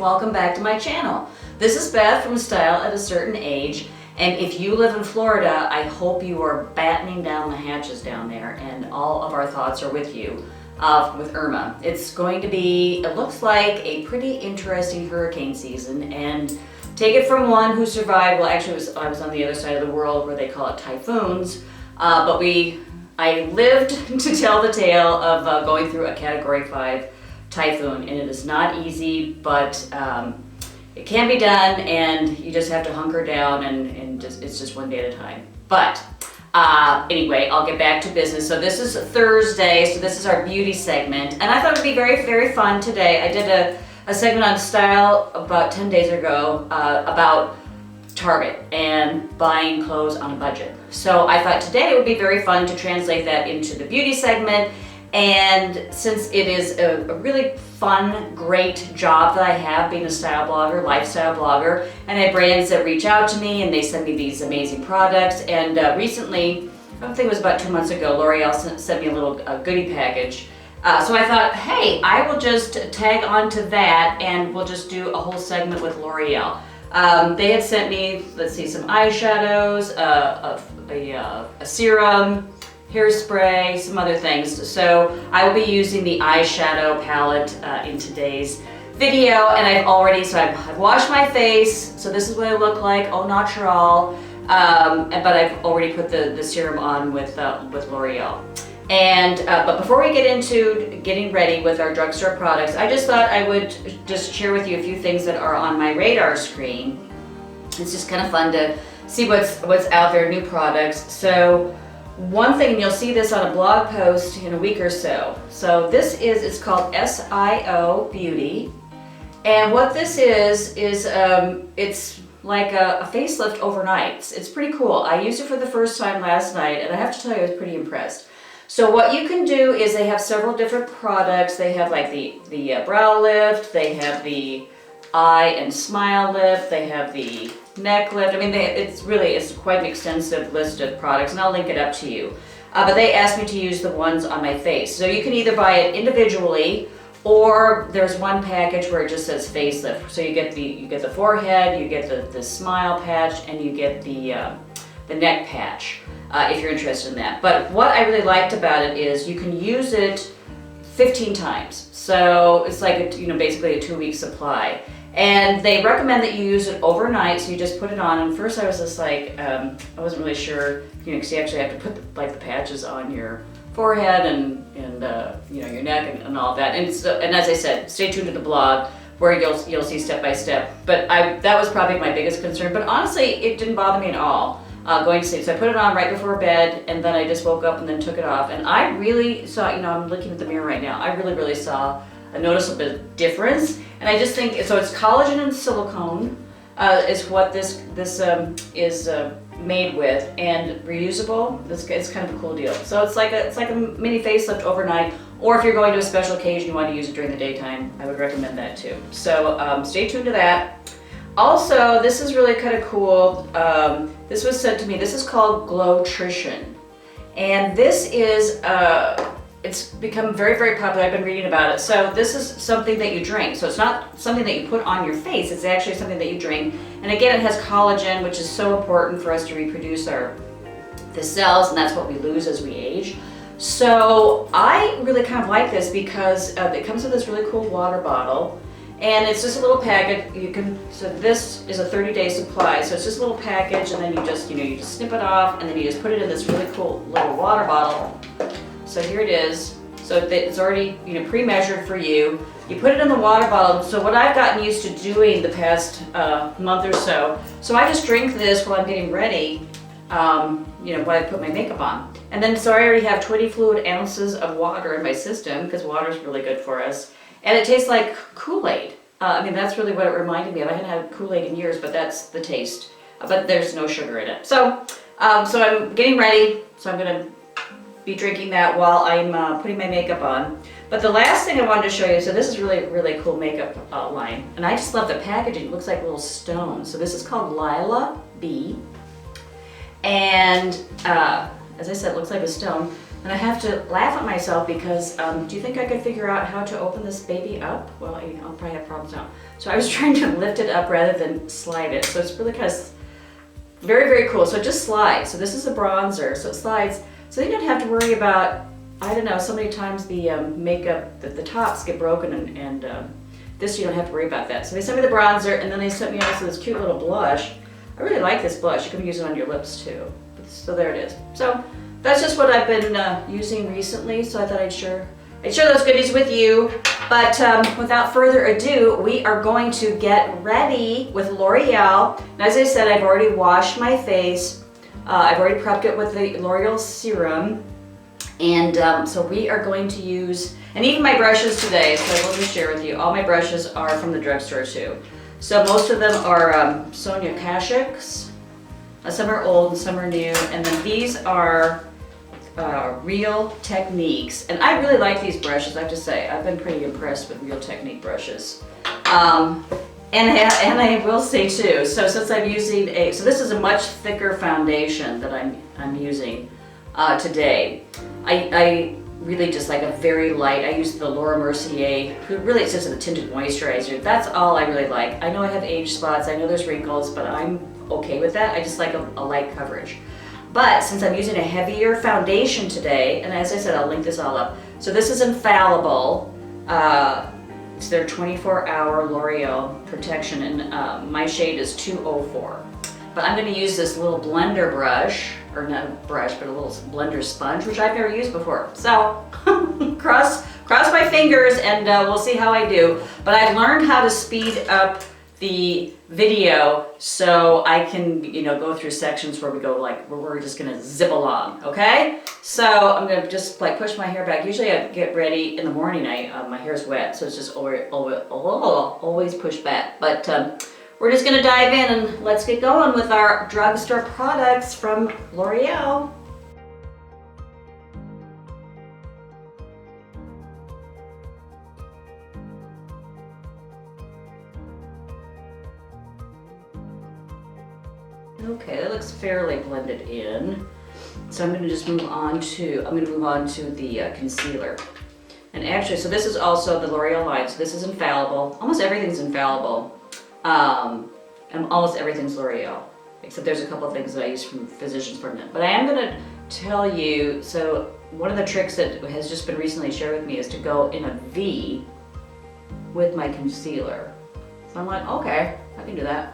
welcome back to my channel. This is Beth from Style at a Certain Age, and if you live in Florida, I hope you are battening down the hatches down there, and all of our thoughts are with you with Irma. It's going to be, it looks like a pretty interesting hurricane season, and take it from one who survived, well actually I was on the other side of the world where they call it typhoons, but I lived to tell the tale of going through a Category 5 typhoon, and it is not easy, but it can be done, and you just have to hunker down, and it's just one day at a time. But anyway, I'll get back to business. So this is Thursday, so this is our beauty segment, and I thought it would be very, very fun today. I did a segment on style about 10 days ago about Target and buying clothes on a budget. So I thought today it would be very fun to translate that into the beauty segment. And since it is a really fun, great job that I have being a style blogger, lifestyle blogger, and I have brands that reach out to me and they send me these amazing products. And recently, I think it was about 2 months ago, L'Oreal sent me a little goodie package. So I thought, hey, I will just tag onto that and we'll just do a whole segment with L'Oreal. They had sent me, let's see, some eyeshadows, a serum, hairspray, some other things. So I will be using the eyeshadow palette in today's video, and I've washed my face, so this is what I look like, au natural, but I've already put the serum on with L'Oreal. And but before we get into getting ready with our drugstore products, I just thought I would just share with you a few things that are on my radar screen. It's just kind of fun to see what's out there, new products. So one thing, and you'll see this on a blog post in a week or so. So this it's called SIO Beauty, and what this is it's like a facelift overnight. It's pretty cool. I used it for the first time last night, and I have to tell you, I was pretty impressed. So what you can do is they have several different products. They have like the brow lift, they have the eye and smile lift, they have the neck lift. I mean, it's quite an extensive list of products, and I'll link it up to you. But they asked me to use the ones on my face. So you can either buy it individually, or there's one package where it just says facelift. So you get the forehead, you get the smile patch, and you get the neck patch. If you're interested in that. But what I really liked about it is you can use it 15 times. So it's like basically a 2-week supply. And they recommend that you use it overnight, so you just put it on. And first I was just like, I wasn't really sure, because you actually have to put the patches on your forehead and your neck and all that. And as I said, stay tuned to the blog where you'll see step by step. But that was probably my biggest concern. But honestly, it didn't bother me at all. Going to sleep. So I put it on right before bed, and then I just woke up and then took it off. And I really saw, I'm looking at the mirror right now, I really saw a noticeable difference. And I just think, so it's collagen and silicone is what this is made with, and reusable. It's kind of a cool deal. So it's like a mini facelift overnight, or if you're going to a special occasion, you want to use it during the daytime, I would recommend that too. So stay tuned to that. Also, this is really kind of cool. This was sent to me. This is called Glowtrition, and this is it's become very, very popular. I've been reading about it. So this is something that you drink. So it's not something that you put on your face. It's actually something that you drink. And again, it has collagen, which is so important for us to reproduce the cells, and that's what we lose as we age. So I really kind of like this because it comes with this really cool water bottle. And it's just a little packet. So this is a 30-day supply. So it's just a little package, and then you just snip it off, and then you just put it in this really cool little water bottle. So here it is. So it's already pre-measured for you. You put it in the water bottle. So what I've gotten used to doing the past month or so I just drink this while I'm getting ready. When I put my makeup on. And then so I already have 20 fluid ounces of water in my system, because water is really good for us. And it tastes like Kool-Aid. That's really what it reminded me of. I hadn't had Kool-Aid in years, but that's the taste. But there's no sugar in it. So I'm getting ready. So I'm going to be drinking that while I'm putting my makeup on. But the last thing I wanted to show you, so this is really, really cool makeup line. And I just love the packaging. It looks like little stones. So this is called Lila B. And as I said, it looks like a stone. And I have to laugh at myself because do you think I could figure out how to open this baby up? Well, I'll probably have problems now. So I was trying to lift it up rather than slide it. So it's really kind of very, very cool. So it just slides. So this is a bronzer, so it slides. So you don't have to worry about, I don't know, so many times the makeup, the tops get broken and this you don't have to worry about that. So they sent me the bronzer and then they sent me also this cute little blush. I really like this blush. You can use it on your lips too. So there it is. So that's just what I've been using recently. So I thought I'd share those goodies with you. But without further ado, we are going to get ready with L'Oreal. And as I said, I've already washed my face. I've already prepped it with the L'Oreal serum. And so we are going to use, and even my brushes today, so I will just share with you, all my brushes are from the drugstore too. So most of them are Sonia Kashuk's. Some are old and some are new. And then these are Real Techniques. And I really like these brushes, I have to say. I've been pretty impressed with Real Technique brushes. And I will say too, so since I'm using so this is a much thicker foundation that I'm using today. I really just like a very light, I use the Laura Mercier, really it's just a tinted moisturizer. That's all I really like. I know I have age spots, I know there's wrinkles, but I'm okay with that. I just like a light coverage. But since I'm using a heavier foundation today, and as I said, I'll link this all up. So this is Infallible. It's their 24-hour L'Oreal protection, and my shade is 204. But I'm going to use this little blender brush, or not a brush, but a little blender sponge, which I've never used before. So cross my fingers and we'll see how I do. But I've learned how to speed up the video so I can, go through sections where we go like, where we're just gonna zip along, okay? So I'm gonna just like push my hair back. Usually I get ready in the morning, my hair's wet, so it's just always pushed back. But we're just gonna dive in and let's get going with our drugstore products from L'Oreal. Okay, that looks fairly blended in. So I'm gonna just move on to the concealer. And actually, so this is also the L'Oreal line, so this is Infallible. Almost everything's Infallible. And almost everything's L'Oreal, except there's a couple of things that I use from Physicians Formula. But I am gonna tell you, so one of the tricks that has just been recently shared with me is to go in a V with my concealer. So I'm like, okay, I can do that.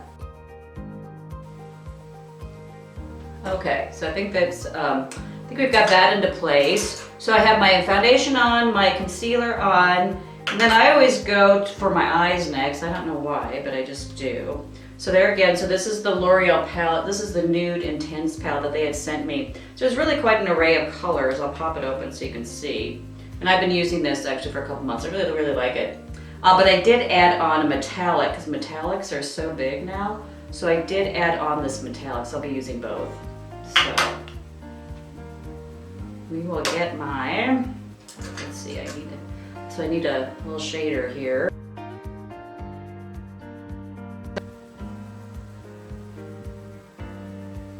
Okay, so I think that's, I think we've got that into place. So I have my foundation on, my concealer on, and then I always go for my eyes next. I don't know why, but I just do. So there again, so this is the L'Oreal palette. This is the Nude Intense palette that they had sent me. So there's really quite an array of colors. I'll pop it open so you can see. And I've been using this actually for a couple months. I really, really like it. But I did add on a metallic, because metallics are so big now. So I did add on this metallic, so I'll be using both. So we will get my, let's see, I need a little shader here.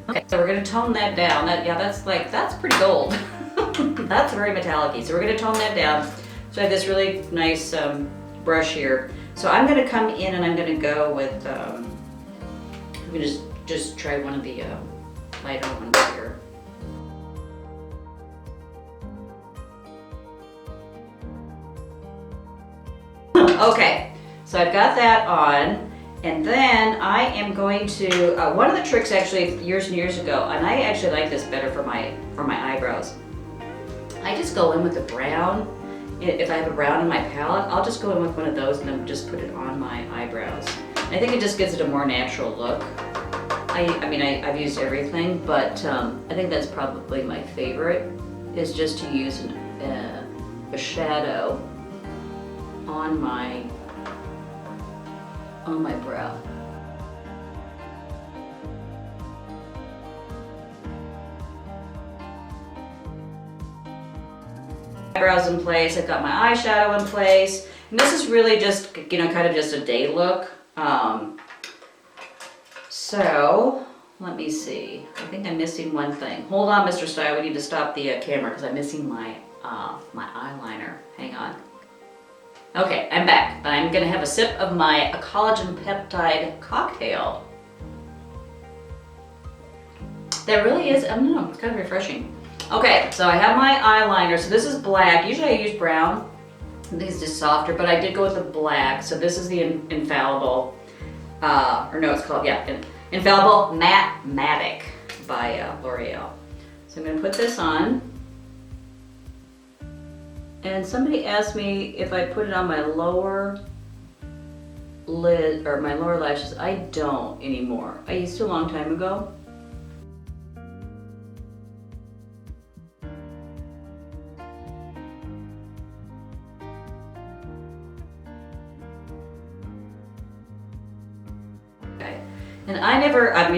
Okay, so we're gonna tone that down. That's pretty gold. That's very metallic-y. So we're gonna tone that down. So I have this really nice brush here. So I'm gonna come in and I'm gonna go with, I'm gonna just try one of the lighter ones here. Okay, so I've got that on. And then I am going to, one of the tricks actually years and years ago, and I actually like this better for my eyebrows. I just go in with the brown. If I have a brown in my palette, I'll just go in with one of those and then just put it on my eyebrows. And I think it just gives it a more natural look. I've used everything, but I think that's probably my favorite, is just to use a shadow on my brow. Eyebrows in place, I've got my eyeshadow in place, and this is really just, kind of just a day look. So, let me see, I think I'm missing one thing. Hold on, Mr. Style, we need to stop the camera because I'm missing my eyeliner. Hang on. Okay, I'm back. I'm gonna have a sip of my collagen peptide cocktail. That really is, I don't know, it's kind of refreshing. Okay, so I have my eyeliner. So this is black. Usually I use brown. I think it's just softer, but I did go with the black. So this is the Infallible, it's called, Infallible Matte by L'Oreal. So I'm gonna put this on. And somebody asked me if I put it on my lower lid, or my lower lashes. I don't anymore. I used to a long time ago. And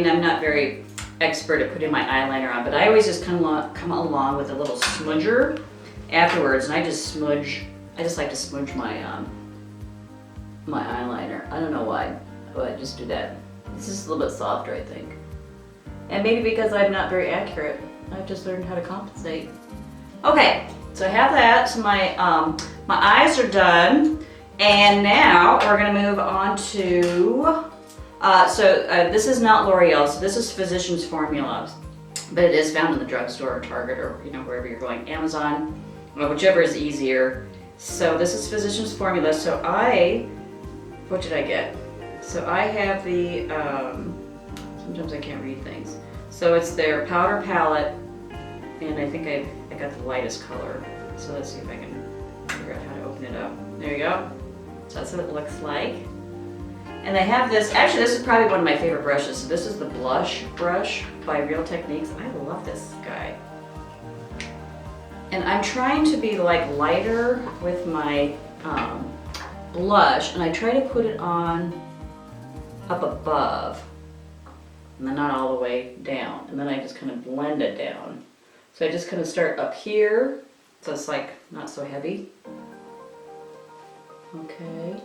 I'm not very expert at putting my eyeliner on, but I always just come along with a little smudger afterwards, and I just like to smudge my my eyeliner. I don't know why, but I just do that. It's just a little bit softer, I think. And maybe because I'm not very accurate, I've just learned how to compensate. Okay, so I have that. So my eyes are done, and now we're gonna move on to. This is not L'Oreal, so this is Physicians Formula, but it is found in the drugstore or Target or wherever you're going, Amazon, whichever is easier. So this is Physicians Formula. So what did I get? So I have the, sometimes I can't read things. So it's their powder palette, and I think I got the lightest color. So let's see if I can figure out how to open it up. There you go. So that's what it looks like. And they have this, actually this is probably one of my favorite brushes. So this is the blush brush by Real Techniques. I love this guy. And I'm trying to be like lighter with my blush, and I try to put it on up above and then not all the way down. And then I just kind of blend it down. So I just kind of start up here, so it's like not so heavy. Okay.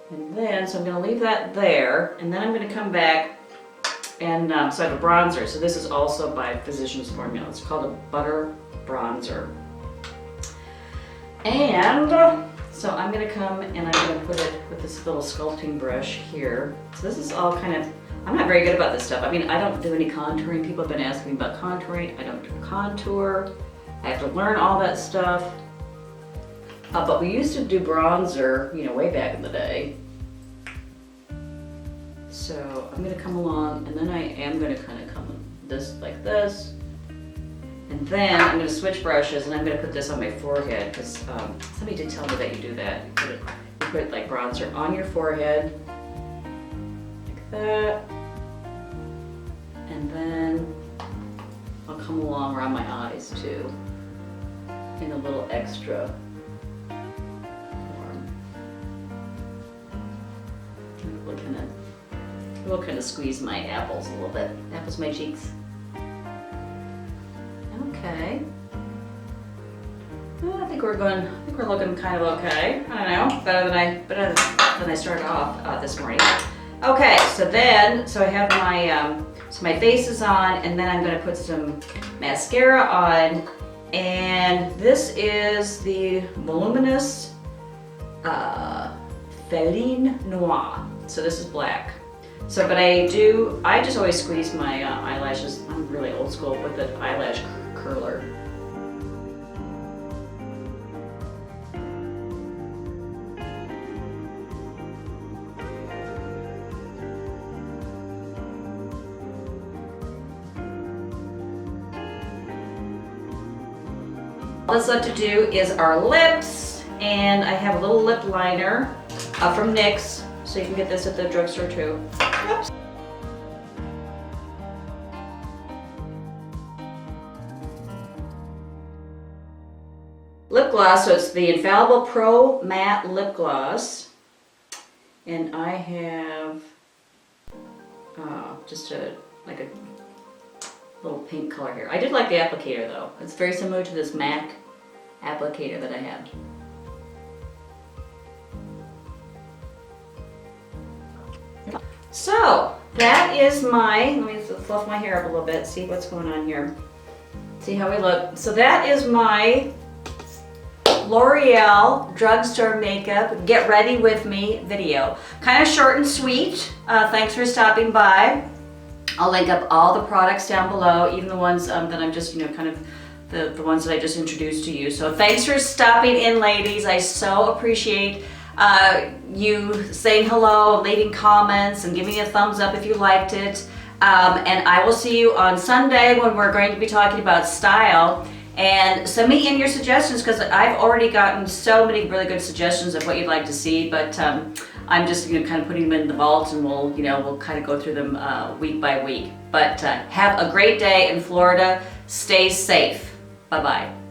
And then, so I'm going to leave that there, and then I'm going to come back and, so I have a bronzer. So this is also by Physicians Formula. It's called a Butter Bronzer. And so I'm going to come and I'm going to put it with this little sculpting brush here. So this is all kind of, I'm not very good about this stuff. I mean, I don't do any contouring. People have been asking me about contouring. I don't do contour. I have to learn all that stuff. But we used to do bronzer, way back in the day. So I'm gonna come along, and then I am gonna kind of come like this. And then I'm gonna switch brushes, and I'm gonna put this on my forehead, because somebody did tell me that you do that. You put like bronzer on your forehead, like that. And then I'll come along around my eyes too, in a little extra. We'll kind of squeeze my apples a little bit. Apples my cheeks. Okay. Well, I think we're looking kind of okay. I don't know, better than I started off this morning. Okay, so I have my face is on, and then I'm going to put some mascara on, and this is the Voluminous Feline Noir. So this is black. So, but I just always squeeze my eyelashes. I'm really old school with the eyelash curler. All that's left to do is our lips, and I have a little lip liner from NYX. So you can get this at the drugstore too. Oops. Lip gloss, so it's the Infallible Pro Matte Lip Gloss. And I have just a little pink color here. I did like the applicator though. It's very similar to this MAC applicator that I have. So that is let me fluff my hair up a little bit, see what's going on here. See how we look. So that is my L'Oreal Drugstore Makeup Get Ready With Me video. Kind of short and sweet. Thanks for stopping by. I'll link up all the products down below, even the ones that I'm just, kind of the ones that I just introduced to you. So thanks for stopping in, ladies. I so appreciate you saying hello, leaving comments, and giving me a thumbs up if you liked it. And I will see you on Sunday when we're going to be talking about style. And send me in your suggestions, because I've already gotten so many really good suggestions of what you'd like to see, but I'm just kind of putting them in the vault, and we'll kind of go through them week by week. But have a great day in Florida. Stay safe. Bye-bye.